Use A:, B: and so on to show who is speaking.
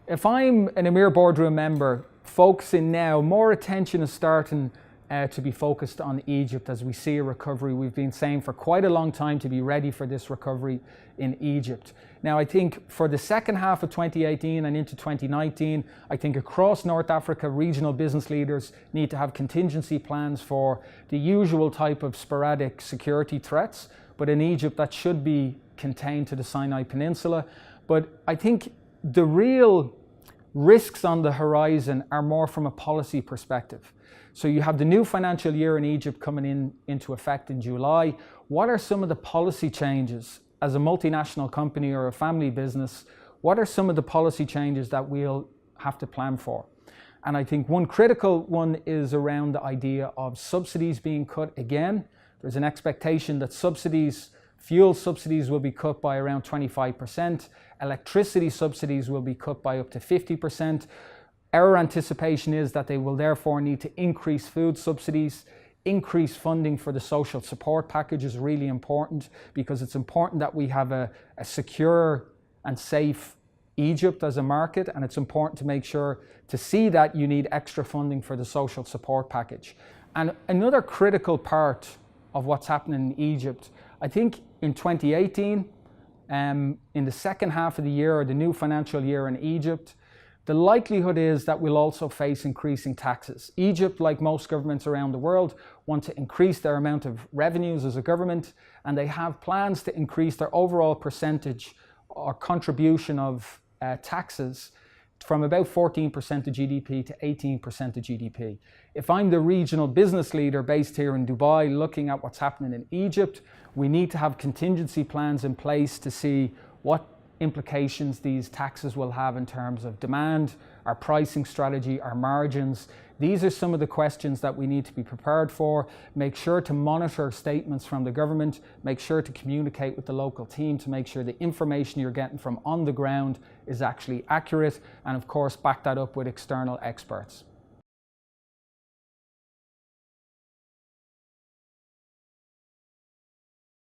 A: If I'm an EMIR boardroom member, focusing now, more attention is starting to be focused on Egypt as we see a recovery. We've been saying for quite a long time to be ready for this recovery in Egypt. Now, I think for the second half of 2018 and into 2019, I think across North Africa, regional business leaders need to have contingency plans for the usual type of sporadic security threats. But in Egypt, that should be contained to the Sinai Peninsula. But I think the real risks on the horizon are more from a policy perspective. So you have the new financial year in Egypt coming into effect in July. What are some of the policy changes as a multinational company or a family business? What are some of the policy changes that we'll have to plan for? And I think one critical one is around the idea of subsidies being cut again. There's an expectation that fuel subsidies will be cut by around 25%. Electricity subsidies will be cut by up to 50%. Our anticipation is that they will therefore need to increase food subsidies. Increase funding for the social support package is really important, because it's important that we have a secure and safe Egypt as a market, and it's important to make sure to see that you need extra funding for the social support package. And another critical part of what's happening in Egypt, I think in 2018, in the second half of the year, or the new financial year in Egypt, the likelihood is that we'll also face increasing taxes. Egypt, like most governments around the world, want to increase their amount of revenues as a government, and they have plans to increase their overall percentage or contribution of taxes from about 14% of GDP to 18% of GDP. If I'm the regional business leader based here in Dubai looking at what's happening in Egypt, we need to have contingency plans in place to see what implications these taxes will have in terms of demand, our pricing strategy, our margins. These are some of the questions that we need to be prepared for. Make sure to monitor statements from the government, make sure to communicate with the local team to make sure the information you're getting from on the ground is actually accurate, and of course back that up with external experts.